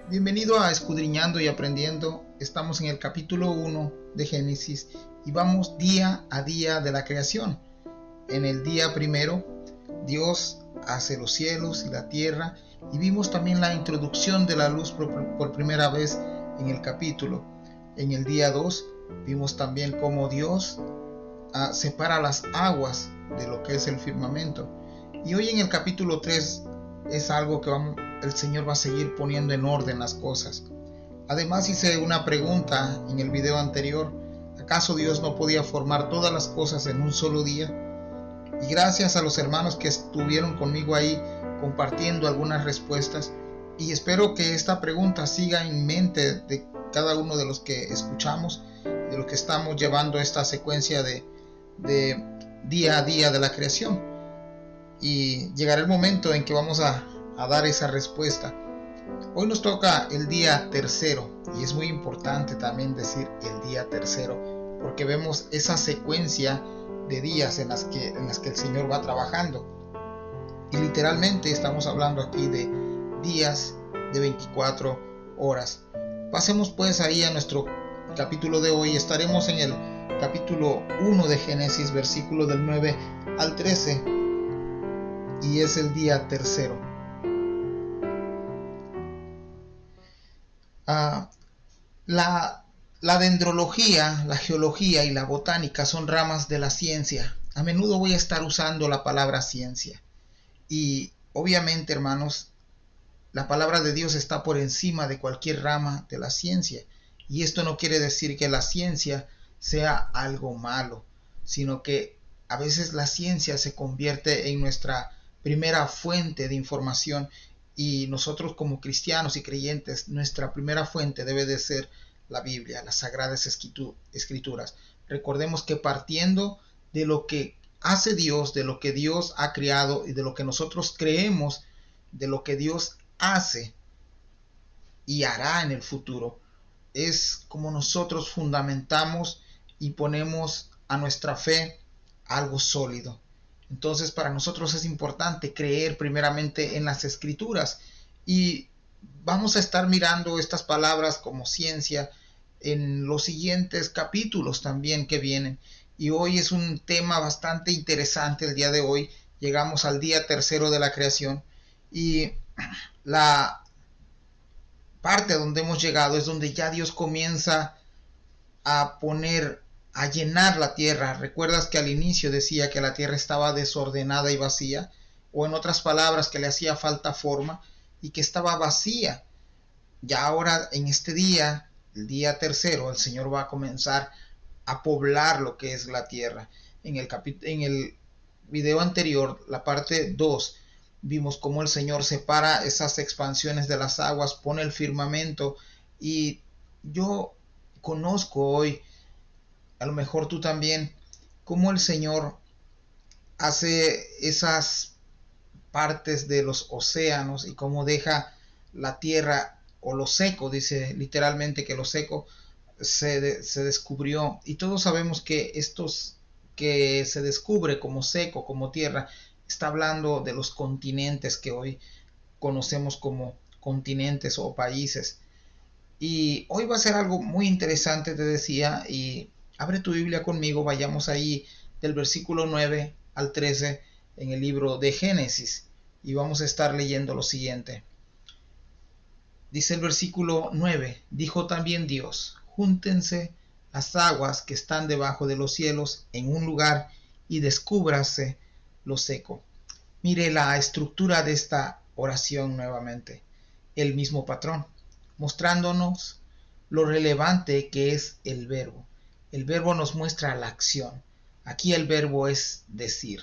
Bienvenido a Escudriñando y Aprendiendo. Estamos en el capítulo 1 de Génesis y vamos día a día de la creación. En el día primero, Dios hace los cielos y la tierra, y vimos también la introducción de la luz por primera vez en el capítulo. En el día 2 vimos también cómo Dios separa las aguas de lo que es el firmamento. Y hoy en el capítulo 3 es algo que el Señor va a seguir poniendo en orden las cosas. Además hice una pregunta en el video anterior: ¿acaso Dios no podía formar todas las cosas en un solo día? Y gracias a los hermanos que estuvieron conmigo ahí compartiendo algunas respuestas, y espero que esta pregunta siga en mente de cada uno de los que escuchamos, de los que estamos llevando esta secuencia de día a día de la creación. Y llegará el momento en que vamos a dar esa respuesta. Hoy nos toca el día tercero, y es muy importante también decir el día tercero, porque vemos esa secuencia de días en las que el Señor va trabajando. Y literalmente estamos hablando aquí de días de 24 horas. Pasemos pues ahí a nuestro capítulo de hoy. Estaremos en el capítulo 1 de Génesis, versículo del 9 al 13, y es el día tercero. La dendrología, la geología y la botánica son ramas de la ciencia. A menudo voy a estar usando la palabra ciencia. Y obviamente, hermanos, la palabra de Dios está por encima de cualquier rama de la ciencia. Y esto no quiere decir que la ciencia sea algo malo, sino que a veces la ciencia se convierte en nuestra primera fuente de información, y nosotros como cristianos y creyentes, nuestra primera fuente debe de ser la Biblia, las Sagradas Escrituras. Recordemos que partiendo de lo que hace Dios, de lo que Dios ha creado y de lo que nosotros creemos, de lo que Dios hace y hará en el futuro, es como nosotros fundamentamos y ponemos a nuestra fe algo sólido. Entonces, para nosotros es importante creer primeramente en las Escrituras, y vamos a estar mirando estas palabras como ciencia en los siguientes capítulos también que vienen. Y hoy es un tema bastante interesante. El día de hoy llegamos al día tercero de la creación, y la parte donde hemos llegado es donde ya Dios comienza a llenar la tierra. Recuerdas que al inicio decía que la tierra estaba desordenada y vacía, o en otras palabras que le hacía falta forma y que estaba vacía. Ya ahora en este día, el día tercero, el Señor va a comenzar a poblar lo que es la tierra. En el video anterior, la parte 2, vimos cómo el Señor separa esas expansiones de las aguas, pone el firmamento, y yo conozco hoy, a lo mejor tú también, cómo el Señor hace esas partes de los océanos y cómo deja la tierra o lo seco. Dice literalmente que lo seco se descubrió, y todos sabemos que estos que se descubre como seco, como tierra, está hablando de los continentes que hoy conocemos como continentes o países. Y hoy va a ser algo muy interesante, te decía, y abre tu Biblia conmigo, vayamos ahí del versículo 9 al 13 en el libro de Génesis, y vamos a estar leyendo lo siguiente. Dice el versículo 9: dijo también Dios, júntense las aguas que están debajo de los cielos en un lugar, y descúbrase lo seco. Mire la estructura de esta oración nuevamente, el mismo patrón, mostrándonos lo relevante que es el verbo. El verbo nos muestra la acción. Aquí el verbo es decir.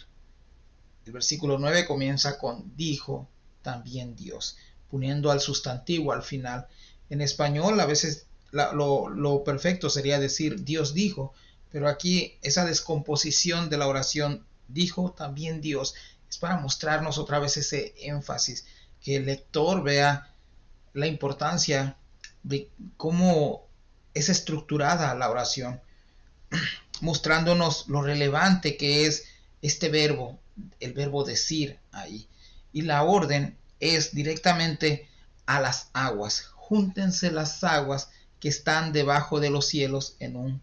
El versículo 9 comienza con dijo también Dios, poniendo al sustantivo al final. En español a veces lo perfecto sería decir Dios dijo, pero aquí esa descomposición de la oración dijo también Dios es para mostrarnos otra vez ese énfasis, que el lector vea la importancia de cómo es estructurada la oración, mostrándonos lo relevante que es este verbo, el verbo decir ahí. Y la orden es directamente a las aguas. júntense las aguas que están debajo de los cielos en un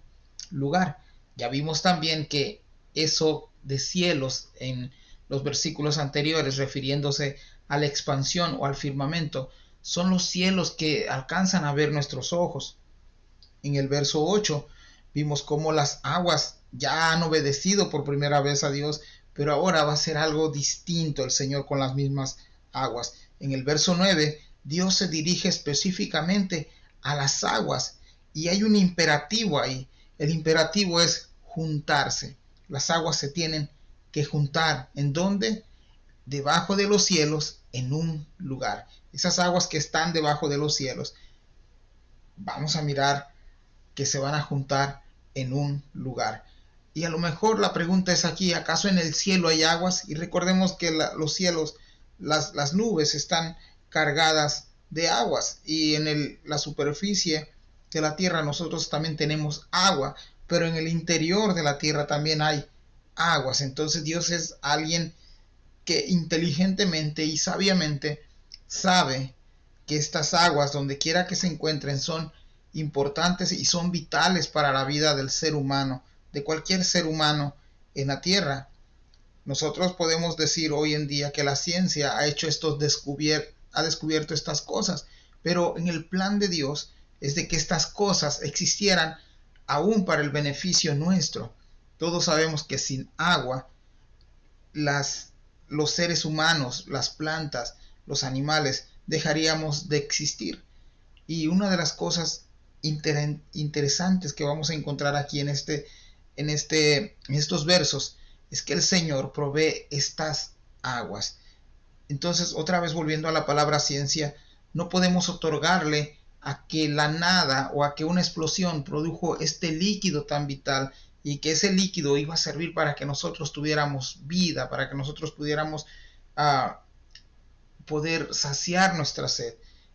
lugar. Ya vimos también que eso de cielos en los versículos anteriores, refiriéndose a la expansión o al firmamento, son los cielos que alcanzan a ver nuestros ojos. En el verso 8 vimos cómo las aguas ya han obedecido por primera vez a Dios, pero ahora va a ser algo distinto el Señor con las mismas aguas. En el verso 9, Dios se dirige específicamente a las aguas y hay un imperativo ahí. El imperativo es juntarse. Las aguas se tienen que juntar. ¿En dónde? Debajo de los cielos, en un lugar. Esas aguas que están debajo de los cielos, vamos a mirar que se van a juntar en un lugar. Y a lo mejor la pregunta es aquí, ¿acaso en el cielo hay aguas? Y recordemos que los cielos, las nubes están cargadas de aguas, y en la superficie de la tierra nosotros también tenemos agua, pero en el interior de la tierra también hay aguas. Entonces Dios es alguien que inteligentemente y sabiamente sabe que estas aguas, donde quiera que se encuentren, son importantes y son vitales para la vida del ser humano, de cualquier ser humano en la tierra. Nosotros podemos decir hoy en día que la ciencia ha hecho ha descubierto estas cosas, pero en el plan de Dios es de que estas cosas existieran aún para el beneficio nuestro. Todos sabemos que sin agua los seres humanos, las plantas, los animales, dejaríamos de existir. Y una de las cosas interesantes que vamos a encontrar aquí en estos versos es que el Señor provee estas aguas. Entonces, otra vez volviendo a la palabra ciencia, no podemos otorgarle a que la nada o a que una explosión produjo este líquido tan vital, y que ese líquido iba a servir para que nosotros tuviéramos vida, para que nosotros pudiéramos poder saciar nuestra sed.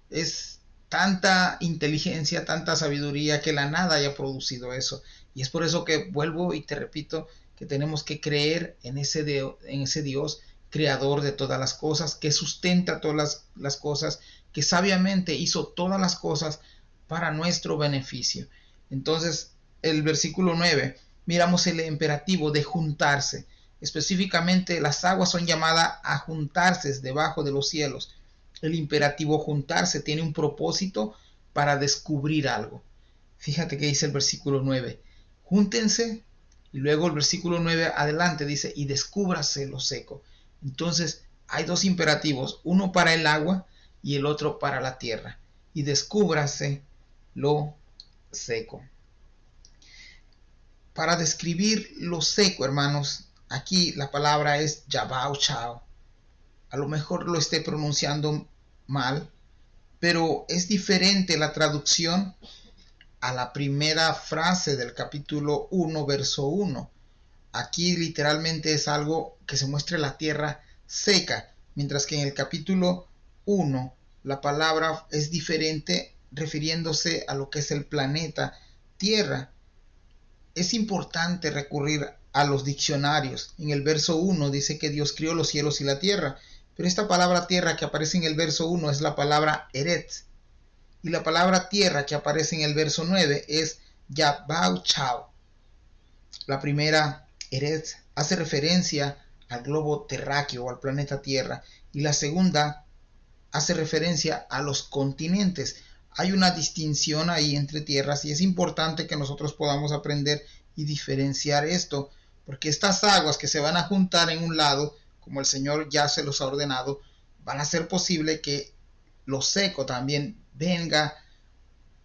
Es tanta inteligencia, tanta sabiduría, que la nada haya producido eso. Y es por eso que vuelvo y te repito que tenemos que creer en ese Dios creador de todas las cosas, que sustenta todas las cosas, que sabiamente hizo todas las cosas para nuestro beneficio. Entonces, el versículo 9, miramos el imperativo de juntarse. Específicamente, las aguas son llamadas a juntarse debajo de los cielos. El imperativo juntarse tiene un propósito para descubrir algo. Fíjate que dice el versículo 9, júntense, y luego el versículo 9 adelante dice, y descúbrase lo seco. Entonces hay dos imperativos, uno para el agua y el otro para la tierra, y descúbrase lo seco. Para describir lo seco, hermanos, aquí la palabra es Yabao Chao. A lo mejor lo esté pronunciando mal, pero es diferente la traducción a la primera frase del capítulo 1, verso 1. Aquí literalmente es algo que se muestre la tierra seca, mientras que en el capítulo 1 la palabra es diferente, refiriéndose a lo que es el planeta Tierra. Es importante recurrir a los diccionarios. En el verso 1 dice que Dios crió los cielos y la tierra, pero esta palabra tierra que aparece en el verso 1 es la palabra Eretz, y la palabra tierra que aparece en el verso 9 es Yabao Chao. La primera, Eretz, hace referencia al globo terráqueo o al planeta Tierra, y la segunda hace referencia a los continentes. Hay una distinción ahí entre tierras, y es importante que nosotros podamos aprender y diferenciar esto, porque estas aguas que se van a juntar en un lado, como el Señor ya se los ha ordenado, van a hacer posible que lo seco también venga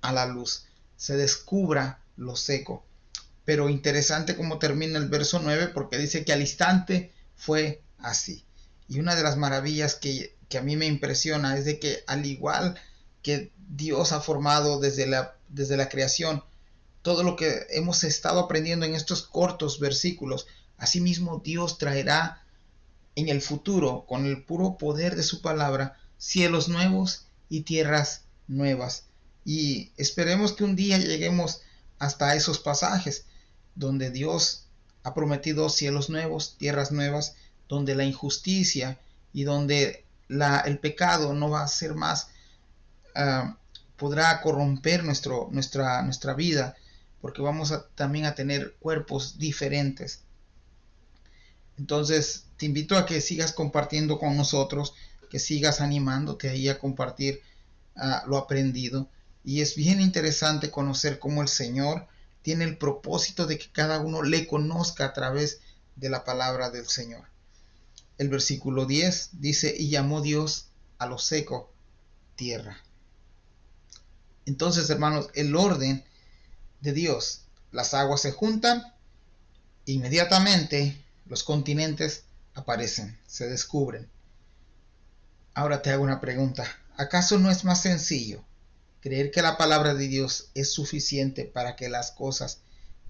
a la luz, se descubra lo seco. Pero interesante cómo termina el verso 9, porque dice que al instante fue así. Y una de las maravillas que a mí me impresiona es de que, al igual que Dios ha formado desde la creación todo lo que hemos estado aprendiendo en estos cortos versículos, asimismo Dios traerá en el futuro, con el puro poder de su palabra, cielos nuevos y tierras nuevas. Y esperemos que un día lleguemos hasta esos pasajes donde Dios ha prometido cielos nuevos, tierras nuevas, donde la injusticia y donde el pecado no va a ser más podrá corromper nuestra vida, porque vamos también a tener cuerpos diferentes. Entonces te invito a que sigas compartiendo con nosotros, que sigas animándote ahí a compartir lo aprendido. Y es bien interesante conocer cómo el Señor tiene el propósito de que cada uno le conozca a través de la palabra del Señor. El versículo 10 dice: y llamó Dios a lo seco tierra. Entonces, hermanos, el orden de Dios: las aguas se juntan, inmediatamente los continentes aparecen, se descubren. Ahora te hago una pregunta: ¿acaso no es más sencillo creer que la palabra de Dios es suficiente para que las cosas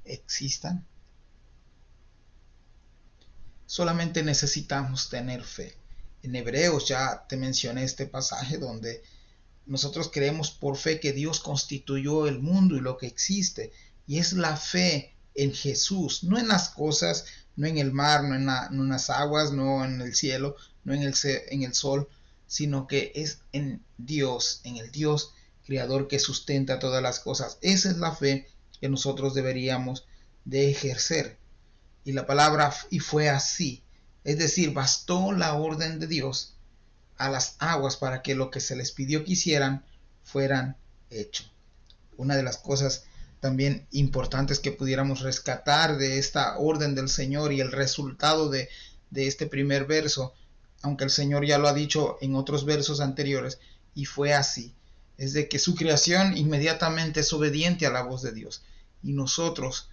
existan? Solamente necesitamos tener fe. En Hebreos ya te mencioné este pasaje donde nosotros creemos por fe que Dios constituyó el mundo y lo que existe, y es la fe en Jesús, no en las cosas, no en el mar, no en las aguas, no en el cielo, no en el sol, sino que es en Dios, en el Dios creador que sustenta todas las cosas. Esa es la fe que nosotros deberíamos de ejercer. Y la palabra "y fue así", es decir, bastó la orden de Dios a las aguas para que lo que se les pidió que hicieran fueran hecho. Una de las cosas también importantes que pudiéramos rescatar de esta orden del Señor y el resultado de este primer verso, aunque el Señor ya lo ha dicho en otros versos anteriores, y fue así, es de que su creación inmediatamente es obediente a la voz de Dios. Y nosotros,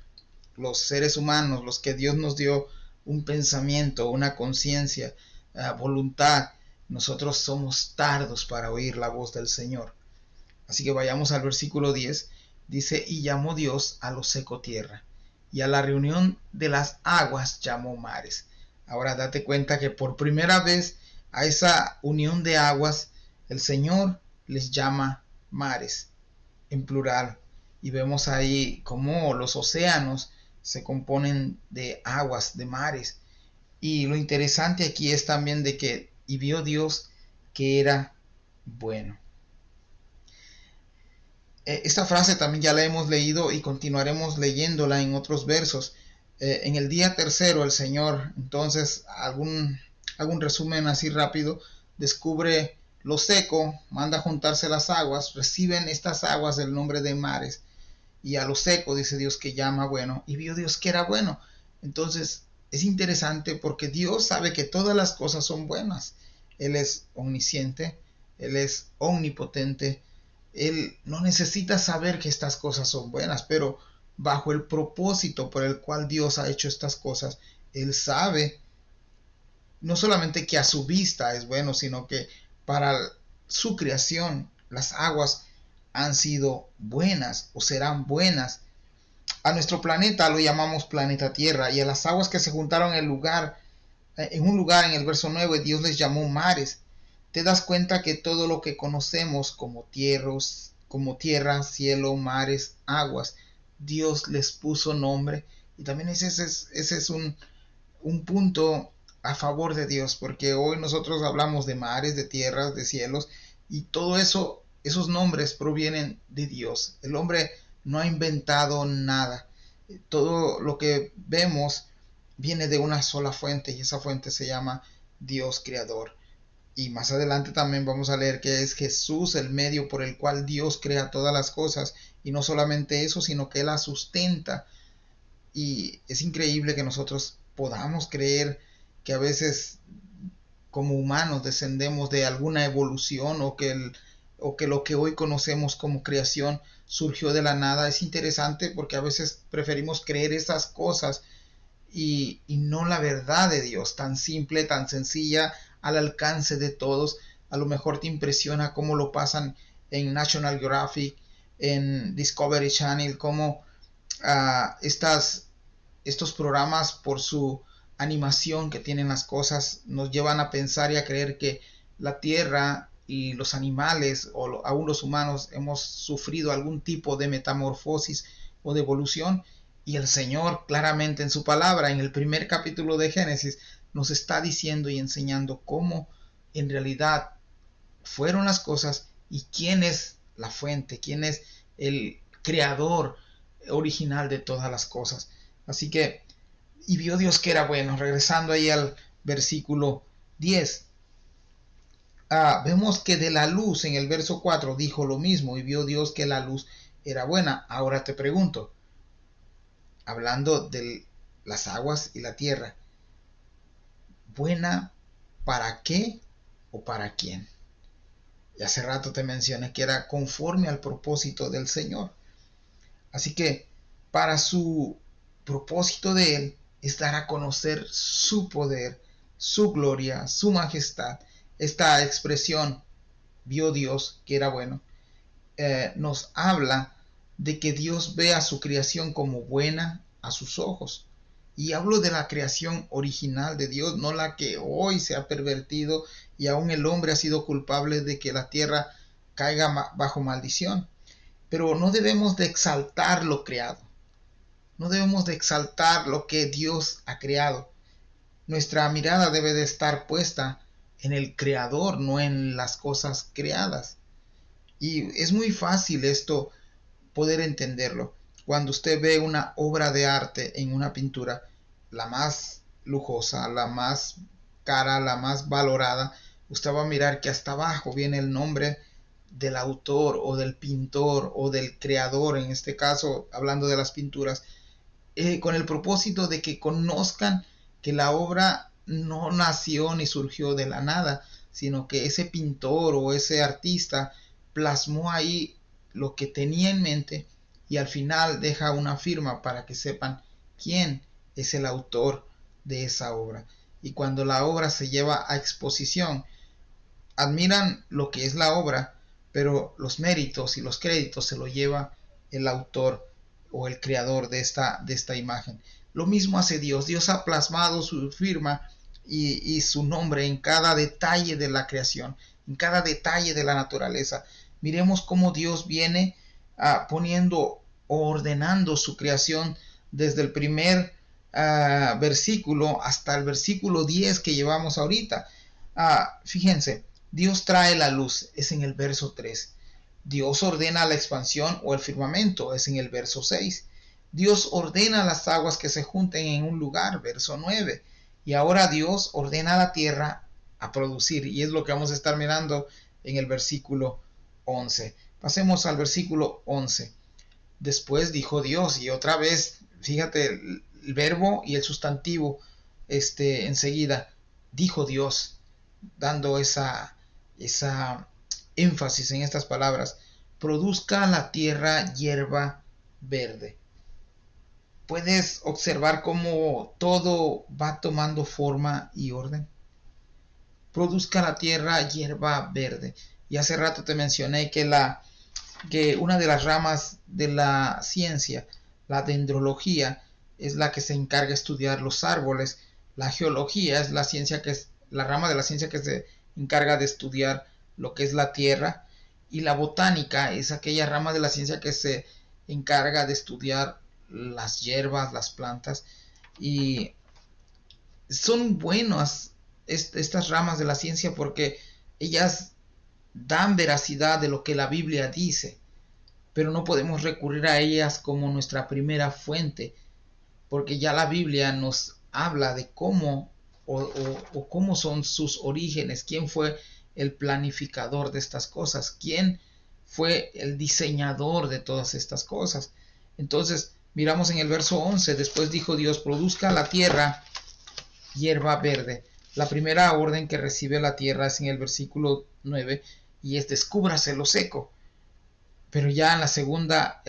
los seres humanos, los que Dios nos dio un pensamiento, una conciencia, voluntad, nosotros somos tardos para oír la voz del Señor. Así que vayamos al versículo 10. Dice: y llamó Dios a lo seco tierra, y a la reunión de las aguas llamó mares. Ahora date cuenta que por primera vez a esa unión de aguas el Señor les llama mares en plural. Y vemos ahí cómo los océanos se componen de aguas, de mares. Y lo interesante aquí es también de que y vio Dios que era bueno. Esta frase también ya la hemos leído y continuaremos leyéndola en otros versos. En el día tercero el Señor, entonces, algún resumen así rápido, descubre lo seco, manda juntarse las aguas, reciben estas aguas el nombre de mares, y a lo seco dice Dios que llama bueno, y vio Dios que era bueno. Entonces es interesante porque Dios sabe que todas las cosas son buenas. Él es omnisciente, Él es omnipotente, Él no necesita saber que estas cosas son buenas, pero bajo el propósito por el cual Dios ha hecho estas cosas, Él sabe no solamente que a su vista es bueno, sino que para su creación las aguas han sido buenas o serán buenas. A nuestro planeta lo llamamos planeta Tierra, y a las aguas que se juntaron en un lugar en el verso 9, Dios les llamó mares. Te das cuenta que todo lo que conocemos como tierra, cielo, mares, aguas, Dios les puso nombre. Y también ese es un punto a favor de Dios, porque hoy nosotros hablamos de mares, de tierras, de cielos, y todo eso, esos nombres provienen de Dios. El hombre no ha inventado nada. Todo lo que vemos viene de una sola fuente, y esa fuente se llama Dios creador. Y más adelante también vamos a leer que es Jesús el medio por el cual Dios crea todas las cosas, y no solamente eso, sino que Él las sustenta. Y es increíble que nosotros podamos creer que a veces como humanos descendemos de alguna evolución, o que lo que hoy conocemos como creación surgió de la nada. Es interesante porque a veces preferimos creer esas cosas y no la verdad de Dios, tan simple, tan sencilla, al alcance de todos. A lo mejor te impresiona cómo lo pasan en National Geographic, en Discovery Channel, cómo estos programas, por su animación que tienen las cosas, nos llevan a pensar y a creer que la Tierra y los animales o aún los humanos hemos sufrido algún tipo de metamorfosis o de evolución. Y el Señor claramente en su palabra, en el primer capítulo de Génesis, nos está diciendo y enseñando cómo en realidad fueron las cosas y quiénes la fuente, quién es el creador original de todas las cosas. Así que, y vio Dios que era bueno. Regresando ahí al versículo 10. Vemos que de la luz en el verso 4 dijo lo mismo y vio Dios que la luz era buena. Ahora te pregunto, hablando de las aguas y la tierra, ¿buena para qué o para quién? Y hace rato te mencioné que era conforme al propósito del Señor. Así que para su propósito de Él es dar a conocer su poder, su gloria, su majestad. Esta expresión, vio Dios que era bueno, nos habla de que Dios ve a su creación como buena a sus ojos. Y hablo de la creación original de Dios, no la que hoy se ha pervertido y aún el hombre ha sido culpable de que la tierra caiga bajo maldición. Pero no debemos de exaltar lo creado. No debemos de exaltar lo que Dios ha creado. Nuestra mirada debe de estar puesta en el creador, no en las cosas creadas. Y es muy fácil esto poder entenderlo. Cuando usted ve una obra de arte en una pintura, la más lujosa, la más cara, la más valorada, usted va a mirar que hasta abajo viene el nombre del autor o del pintor o del creador, en este caso hablando de las pinturas, con el propósito de que conozcan que la obra no nació ni surgió de la nada, sino que ese pintor o ese artista plasmó ahí lo que tenía en mente y al final deja una firma para que sepan quién es el autor de esa obra. Y cuando la obra se lleva a exposición, admiran lo que es la obra, pero los méritos y los créditos se lo lleva el autor o el creador de esta imagen. Lo mismo hace Dios. Dios ha plasmado su firma y su nombre en cada detalle de la creación, en cada detalle de la naturaleza. Miremos cómo Dios viene poniendo o ordenando su creación desde el primer versículo hasta el versículo 10 que llevamos ahorita. Fíjense, Dios trae la luz, es en el verso 3. Dios ordena la expansión o el firmamento, es en el verso 6. Dios ordena las aguas que se junten en un lugar, verso 9. Y ahora Dios ordena a la tierra a producir, y es lo que vamos a estar mirando en el versículo 11. Pasemos al versículo 11. Después dijo Dios, y otra vez, fíjate el verbo y el sustantivo enseguida, dijo Dios, dando esa énfasis en estas palabras, produzca la tierra hierba verde. ¿Puedes observar cómo todo va tomando forma y orden? Produzca la tierra hierba verde. Y hace rato te mencioné que una de las ramas de la ciencia, la dendrología, es la que se encarga de estudiar los árboles. La geología es la rama de la ciencia que se encarga de estudiar lo que es la tierra, y la botánica es aquella rama de la ciencia que se encarga de estudiar las hierbas, las plantas, y son buenas estas ramas de la ciencia porque ellas dan veracidad de lo que la Biblia dice, pero no podemos recurrir a ellas como nuestra primera fuente, porque ya la Biblia nos habla de cómo o cómo son sus orígenes, quién fue el planificador de estas cosas, quién fue el diseñador de todas estas cosas. Entonces, miramos en el verso 11, después dijo Dios, produzca la tierra hierba verde. La primera orden que recibe la tierra es en el versículo 9 y es descúbrase lo seco. Pero ya en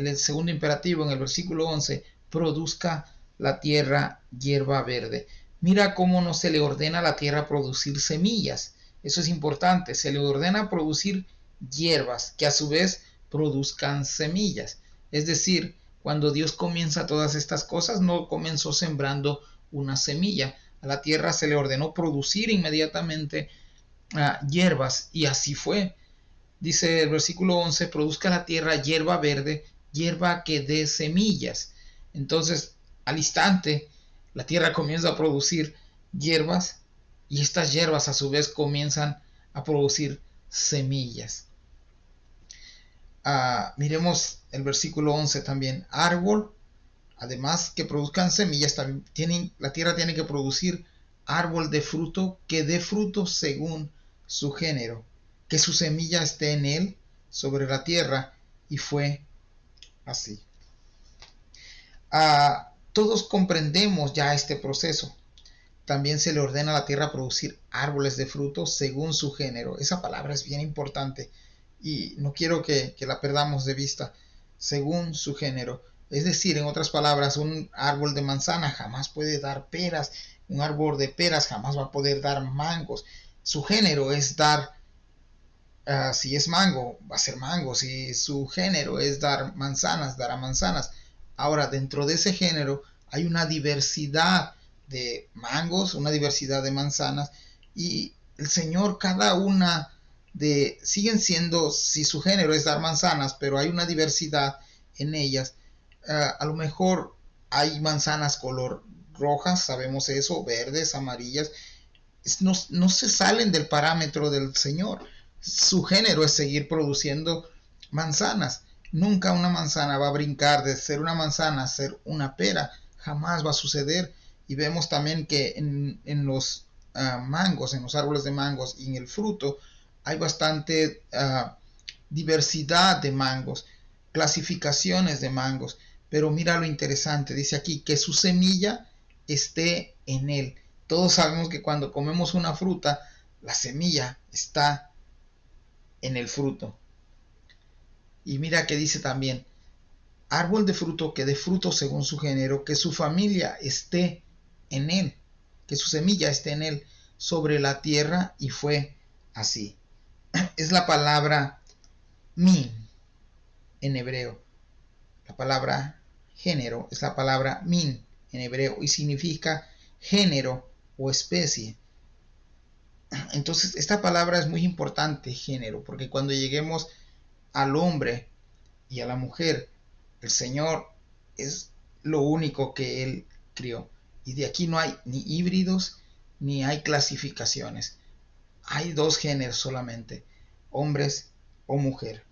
el segundo imperativo, en el versículo 11, produzca la tierra hierba verde. Mira cómo no se le ordena a la tierra producir semillas. Eso es importante. Se le ordena producir hierbas que a su vez produzcan semillas. Es decir, cuando Dios comienza todas estas cosas, no comenzó sembrando una semilla. A la tierra se le ordenó producir inmediatamente hierbas y así fue. Dice el versículo 11, produzca la tierra hierba verde, hierba que dé semillas. Entonces, al instante, la tierra comienza a producir hierbas y estas hierbas a su vez comienzan a producir semillas. Miremos el versículo 11 también. Árbol, además que produzcan semillas, también la tierra tiene que producir árbol de fruto que dé fruto según su género, que su semilla esté en él sobre la tierra, y fue así. Todos comprendemos ya este proceso. También se le ordena a la tierra producir árboles de fruto según su género. Esa palabra es bien importante y no quiero que la perdamos de vista. Según su género. Es decir, en otras palabras, un árbol de manzana jamás puede dar peras. Un árbol de peras jamás va a poder dar mangos. Su género es dar, si es mango, va a ser mango. Si su género es dar manzanas, dará manzanas. Ahora, dentro de ese género hay una diversidad de mangos, una diversidad de manzanas, y el Señor, cada una siguen siendo, si su género es dar manzanas, pero hay una diversidad en ellas. A lo mejor hay manzanas color rojas, sabemos eso, verdes, amarillas, no se salen del parámetro del Señor. Su género es seguir produciendo manzanas. Nunca una manzana va a brincar de ser una manzana a ser una pera. Jamás va a suceder. Y vemos también que en los mangos, en los árboles de mangos y en el fruto, hay bastante diversidad de mangos, clasificaciones de mangos. Pero mira lo interesante, dice aquí, que su semilla esté en él. Todos sabemos que cuando comemos una fruta, la semilla está en el fruto. Y mira que dice también, árbol de fruto que dé fruto según su género, que su familia esté en él, que su semilla esté en él, sobre la tierra, y fue así. Es la palabra min en hebreo. La palabra género es la palabra min en hebreo y significa género o especie. Entonces, esta palabra es muy importante, género, porque cuando lleguemos al hombre y a la mujer, el Señor es lo único que Él crió. Y de aquí no hay ni híbridos ni hay clasificaciones. Hay dos géneros solamente, hombres o mujer.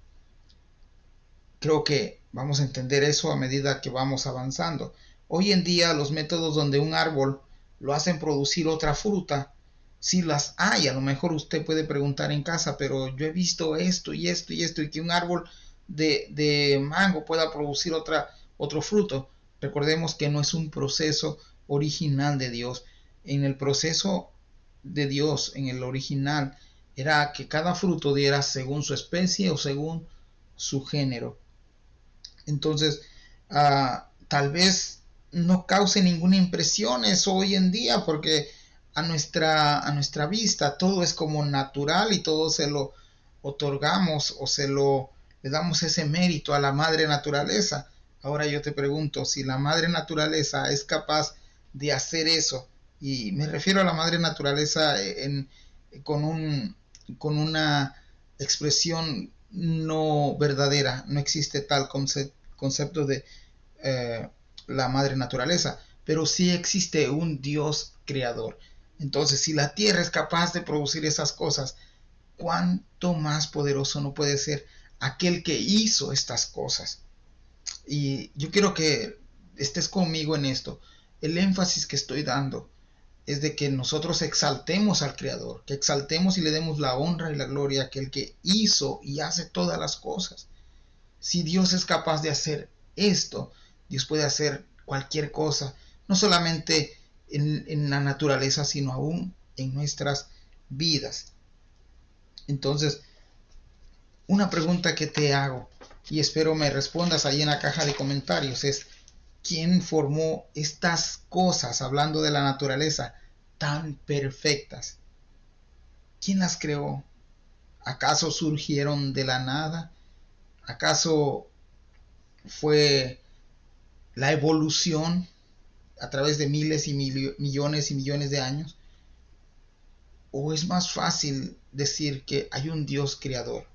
Creo que vamos a entender eso a medida que vamos avanzando. Hoy en día los métodos donde un árbol lo hacen producir otra fruta, si las hay, a lo mejor usted puede preguntar en casa, pero yo he visto esto y esto y esto, y que un árbol de mango pueda producir otro fruto. Recordemos que no es un proceso original de Dios. En el proceso de Dios, en el original, era que cada fruto diera según su especie o según su género. Entonces, tal vez no cause ninguna impresión eso hoy en día, porque a nuestra vista todo es como natural y todo se lo otorgamos o le damos ese mérito a la madre naturaleza. Ahora yo te pregunto, si la madre naturaleza es capaz de hacer eso, y me refiero a la madre naturaleza con, un, con una expresión no verdadera, no existe tal concepto de la madre naturaleza, pero sí existe un Dios creador. Entonces, si la tierra es capaz de producir esas cosas, ¿cuánto más poderoso no puede ser aquel que hizo estas cosas? Y yo quiero que estés conmigo en esto. El énfasis que estoy dando es de que nosotros exaltemos al Creador, que exaltemos y le demos la honra y la gloria a aquel que hizo y hace todas las cosas. Si Dios es capaz de hacer esto, Dios puede hacer cualquier cosa, no solamente en la naturaleza, sino aún en nuestras vidas. Entonces, una pregunta que te hago, y espero me respondas ahí en la caja de comentarios, es: ¿quién formó estas cosas, hablando de la naturaleza, tan perfectas? ¿Quién las creó? ¿Acaso surgieron de la nada? ¿Acaso fue la evolución a través de miles y millones y millones de años? ¿O es más fácil decir que hay un Dios creador,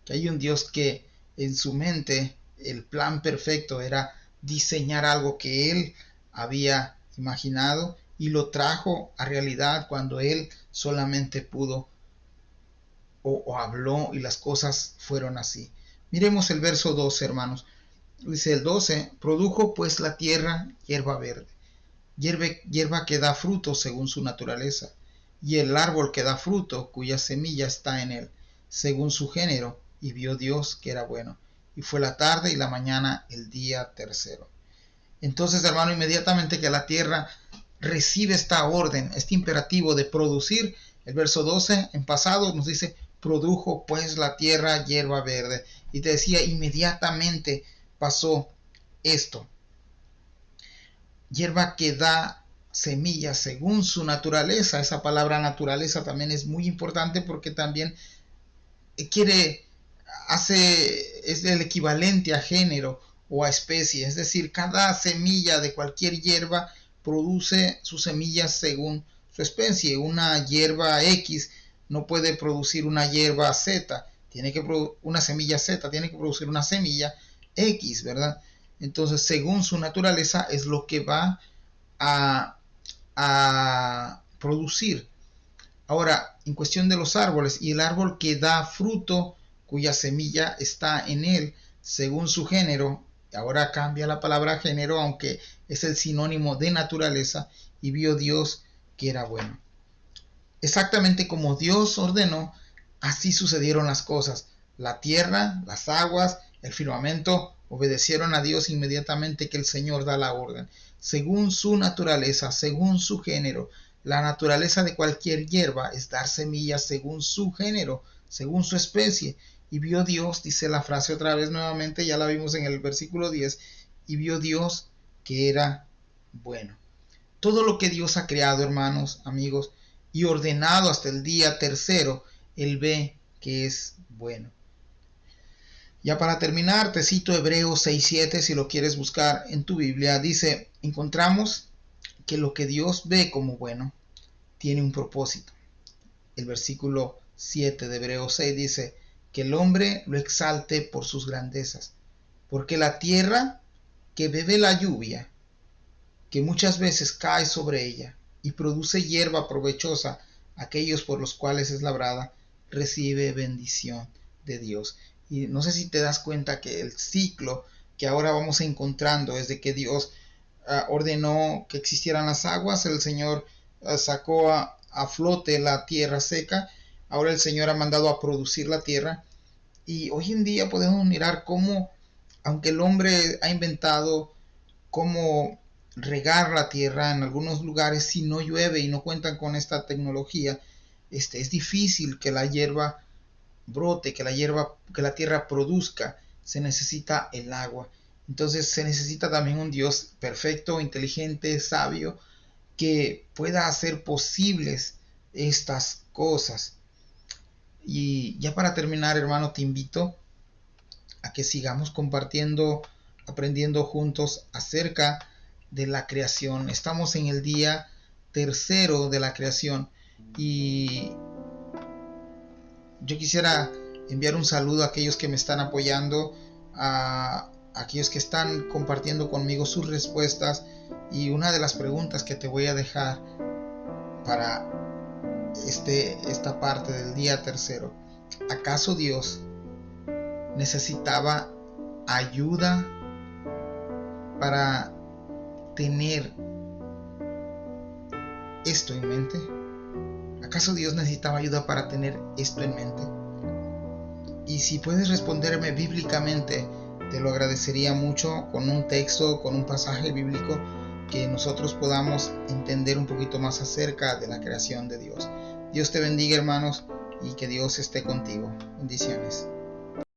que hay un Dios que en su mente el plan perfecto era diseñar algo que Él había imaginado y lo trajo a realidad cuando Él solamente pudo o habló y las cosas fueron así? Miremos el verso 12, hermanos. Dice el 12, produjo pues la tierra hierba verde, hierba que da fruto según su naturaleza, y el árbol que da fruto, cuya semilla está en él, según su género, y vio Dios que era bueno. Y fue la tarde y la mañana el día tercero. Entonces, hermano, inmediatamente que la tierra recibe esta orden, este imperativo de producir, el verso 12 en pasado nos dice, produjo pues la tierra hierba verde. Y te decía, inmediatamente pasó esto. Hierba que da semillas según su naturaleza. Esa palabra naturaleza también es muy importante porque también es el equivalente a género o a especie. Es decir, cada semilla de cualquier hierba produce sus semillas según su especie. Una hierba X no puede producir una hierba Z, una semilla Z, tiene que producir una semilla X, ¿verdad? Entonces, según su naturaleza es lo que va a producir. Ahora, en cuestión de los árboles, y el árbol que da fruto, cuya semilla está en él, según su género, ahora cambia la palabra género, aunque es el sinónimo de naturaleza, y vio Dios que era bueno. Exactamente como Dios ordenó, así sucedieron las cosas. La tierra, las aguas, el firmamento obedecieron a Dios inmediatamente que el Señor da la orden. Según su naturaleza, según su género. La naturaleza de cualquier hierba es dar semillas según su género, según su especie. Y vio Dios, dice la frase otra vez nuevamente, ya la vimos en el versículo 10, y vio Dios que era bueno. Todo lo que Dios ha creado, hermanos, amigos, y ordenado hasta el día tercero, Él ve que es bueno. Ya para terminar, te cito Hebreos 6:7, si lo quieres buscar en tu Biblia. Dice, encontramos que lo que Dios ve como bueno tiene un propósito. El versículo 7 de Hebreos 6 dice, que el hombre lo exalte por sus grandezas, porque la tierra que bebe la lluvia, que muchas veces cae sobre ella y produce hierba provechosa, aquellos por los cuales es labrada, recibe bendición de Dios. Y no sé si te das cuenta que el ciclo que ahora vamos encontrando es de que Dios ordenó que existieran las aguas, el Señor sacó a flote la tierra seca, ahora el Señor ha mandado a producir la tierra, y hoy en día podemos mirar cómo, aunque el hombre ha inventado cómo regar la tierra en algunos lugares, si no llueve y no cuentan con esta tecnología, es difícil que la hierba brote, que la tierra produzca. Se necesita el agua. Entonces se necesita también un Dios perfecto, inteligente, sabio, que pueda hacer posibles estas cosas. Y ya para terminar, hermano, te invito a que sigamos compartiendo, aprendiendo juntos acerca de la creación. Estamos en el día tercero de la creación y yo quisiera enviar un saludo a aquellos que me están apoyando, a aquellos que están compartiendo conmigo sus respuestas, y una de las preguntas que te voy a dejar para esta parte del día tercero: ¿acaso Dios necesitaba ayuda para tener esto en mente? ¿Acaso Dios necesitaba ayuda para tener esto en mente? Y si puedes responderme bíblicamente, te lo agradecería mucho, con un texto, con un pasaje bíblico, que nosotros podamos entender un poquito más acerca de la creación de Dios. Dios te bendiga, hermanos, y que Dios esté contigo. Bendiciones.